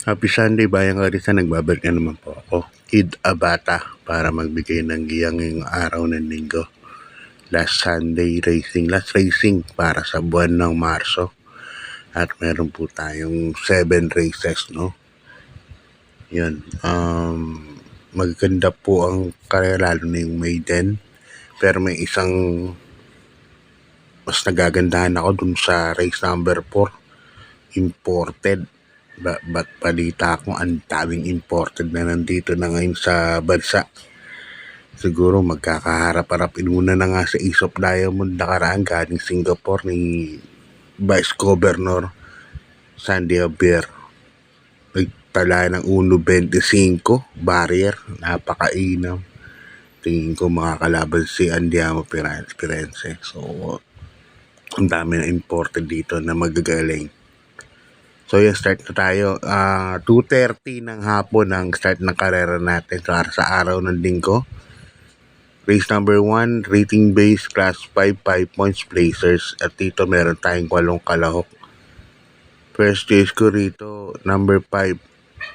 Happy Sunday, Bayang Karisa. Nagbabalik na naman po ako. Kid Abata para magbigay ng giyang ngayong araw ng linggo. Last racing para sa buwan ng Marso. At meron po tayong 7 races, no? Yun. Maganda po ang karera, lalo na yung maiden. Pero may isang mas nagagandahan ako dun sa race number 4. Imported. Ba't balita ko ang daming imported na nandito na ngayon sa bansa. Siguro magkakaharap-harap. Inuna na nga sa Ace of Diamond nakaraan galing Singapore ni Vice Governor Sandy Javier. Nagtala ng 1.25 barrier. Napakainam. Tingin ko makakalaban si Andiamo Firenze. So, ang dami na imported dito na magagaling. So yun, start na tayo. 2:30 ng hapon ang start ng karera natin sa araw ng linggo. Race number 1, rating base, class 5, 5 points placers. At dito meron tayong 8 kalahok. First choice ko rito, number 5,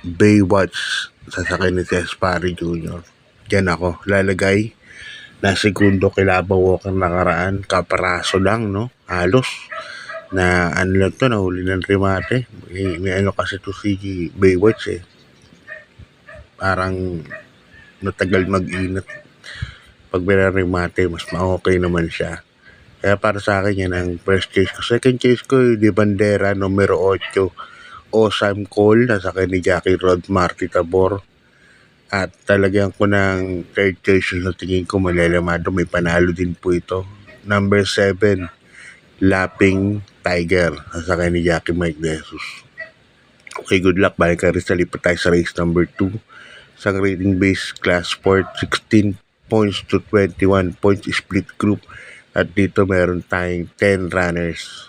Baywatch. Sasakay ni si Espari Jr. Diyan ako lalagay. Na segundo Kilaba Walker nakaraan. Kaparaso lang, no? Halos. Na ano lang to, nahuli ng remate. May ano kasi to si Baywatch eh. Parang natagal mag-inat. Pag remate, mas ma-okay naman siya. Kaya para sa akin yan ang first choice ko. Second choice ko, Di Bandera, numero 8. Osam Cole, nasakay ni Jackie Rod Marty Tabor. At talagyan ko ng third choice na tingin ko malalamado. May panalo din po ito. Number 7, Lapping Tiger, nasakay ni Jackie Mike Jesus. Okay, good luck. Balik ka rin sa lipat tayo sa race number 2. Sa rating base class sport, 16 points to 21 points split group. At dito meron tayong 10 runners.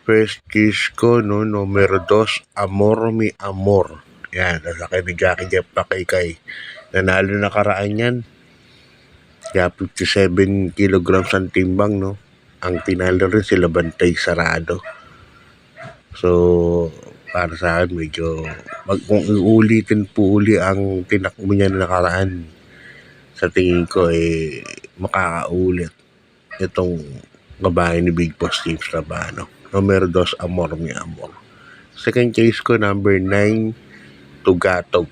First choice ko, no, numero 2, Amor Mi Amor. Yan, nasakay ni Jackie Jeff Pakikay. Nanalo na karaan yan. Kaya 57 kilograms ang timbang, no. Ang tinalo rin sila Bantay Sarado. So, para sa akin, medyo kung uulitin po uli ang tinakbo niya na nakaraan, sa tingin ko, makakaulit itong babae ni Big Boss James Trabano. Numero 2, Amor Mi Amor. Second case ko, number 9, Tugatog.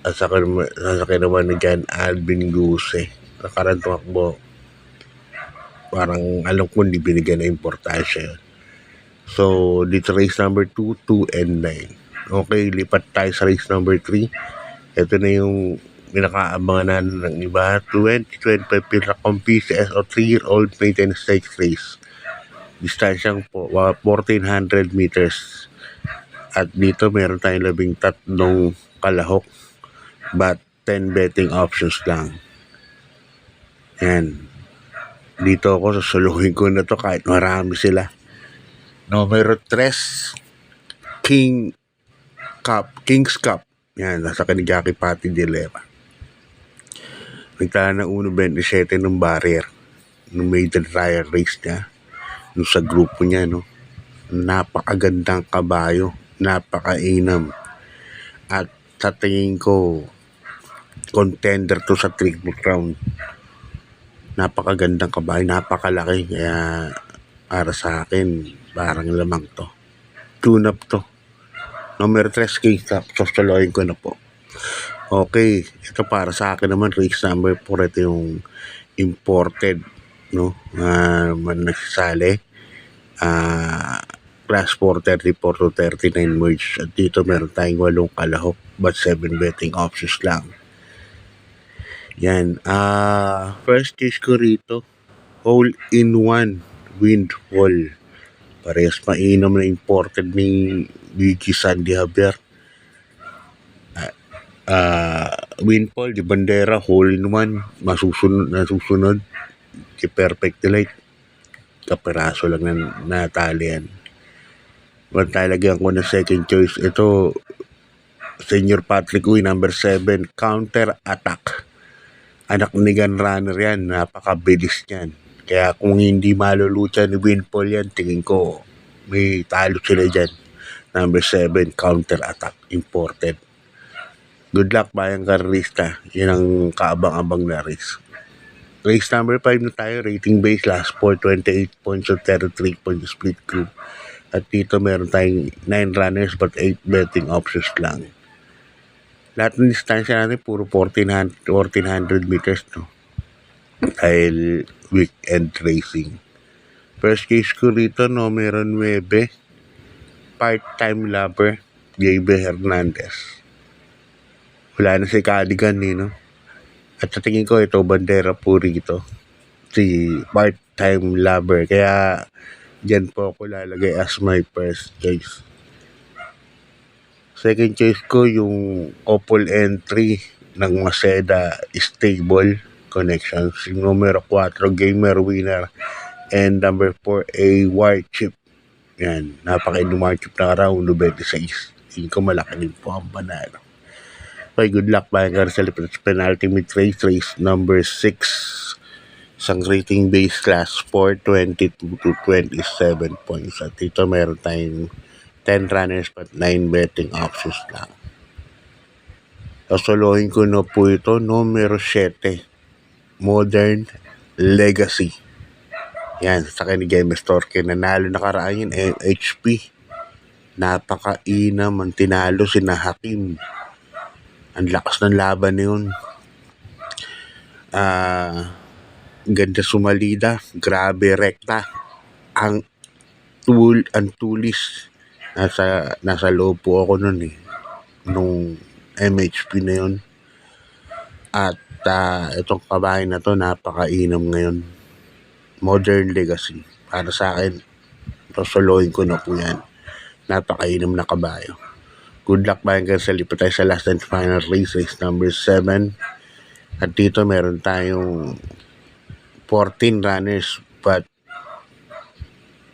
Sasakay naman ni John Alvin Guse. Nakaraan tumakbo. Parang alam ko hindi binigyan na importansya yun. So, dito race number 2, 2 and 9. Okay, lipat tayo sa race number 3. Ito na yung pinakaabangan ng iba. 2025 Pinakong PCS o 3-year-old maiden stakes race. Distansyang po, 1,400 meters. At dito meron tayong 13 kalahok. But 10 betting options lang. Yan. Dito ako susuluhin ko na to kahit marami sila. Numero 3, King's Cup. Yan, nasa ni Jackie Pati Dilema. Nagtala ng 1.27 ng barrier. Nung maiden trial race niya. Nung sa grupo niya, no. Napakagandang kabayo. Napakainam. At sa tingin ko, contender to sa Triple Crown. Napakagandang kabayo, napakalaki. Kaya para sa akin, parang lamang to. Tune up to. Number 3, King's Cup. Sosolohin ko na po. Okay, ito para sa akin naman, race number 4. Ito yung imported, no? Nagsasali. Class 4, 34 to 39 merge. At dito meron tayong 8 kalahok, but 7 betting options lang. Yan. First case ko rito, hole in 1, Windfall. Parehas mainam na imported ni Vicky Sandy Javier. Windfall, Di Bandera, hole in 1. Nasusunod. Si Perfect Delight. Kaperaso lang na natali yan. Talagyan ko na second choice. Ito, Senior Patrick Uy, number 7, Counter Attack. Anak ni Gun Runner yan, napakabilis yan. Kaya kung hindi malulutan ni Windfall yan, tingin ko may talo sila dyan. number 7, counter attack, imported. Good luck bayang karista. Yan ang kaabang-abang na race. Race number 5 na tayo, rating base, last 4, 28 points of 33 points split group. At dito meron tayong 9 runners but 8 betting options lang. Lahat ng distansya natin puro 1400 meters, no? Dahil weekend racing. First case ko rito, numero 9, part-time lover, JB Hernandez. Wala na si Cadigan, no? At sa tingin ko, ito, bandera po rito. Si part-time lover. Kaya, dyan po ako lalagay as my first choice. Second choice ko, yung couple entry ng Maceda Stable Connections. Yung numero 4, Gamer Winner. And number 4, a Wire Chip. Yan, napaka-inu Wire Chip na round 26. Tingin ko malaki din po ang panalo. Okay, good luck bayang Garcel penalty mid race number 6. Isang rating base class 4, 22 to 27 points. At dito meron tayong 10 runners but 9 betting options lang. Sasolohin ko na po ito, numero 7, Modern Legacy. Yan, sa akin ni James Torque, nanalo nakaraan yun, HP. Napaka-inam ang tinalo si Hakim. Ang lakas ng laban na yun. Ganda sumalida, grabe rekta. Ang tulis. Nasa loob po ako nun nung MHP na yun. At itong kabahay na to, napaka-inam ngayon. Modern Legacy. Para sa akin, solohin ko na po yan. Napaka-inam na kabayo. Good luck bayang sa lipat tayo sa last and final race number 7. At dito meron tayong 14 runners but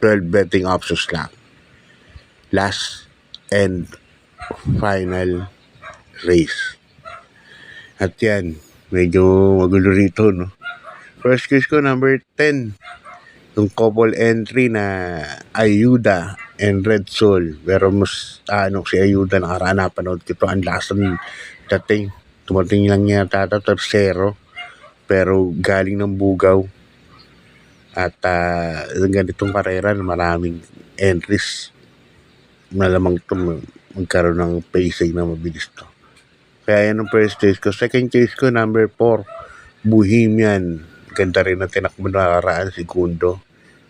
12 betting options lang. Last and final race. At yan, medyo magulo rito, no? First case ko, number 10. Yung couple entry na Ayuda and Red Soul. Pero mas, si Ayuda, nakaraan napanood ko ito. Ang lasan dating. Tumating lang niya tercero. Pero galing ng Bugaw. At ganitong karera na maraming entries. Malamang ito magkaroon ng pacing na mabilis to. Kaya yan ang first case ko. Second case ko, number 4, Bohemian. Ganda rin ang tinakbo na nakaraan, segundo.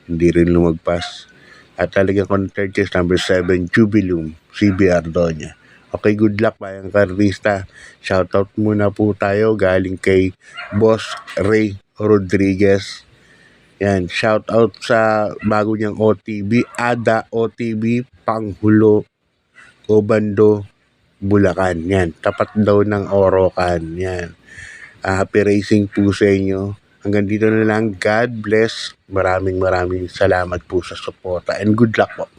Hindi rin lumagpas. At talagyan ko ng third case, number 7, Jubilum, CB Ardoña. Okay, good luck bayang karista. Shoutout muna po tayo galing kay Boss Ray Rodriguez. Yan, shoutout sa bago niyang OTB, Ada OTB, Panghulo, Obando, Bulacan. Yan, tapat daw ng Orocan. Yan. Happy racing po sa inyo. Hanggang dito na lang. God bless. Maraming salamat po sa suporta and good luck po.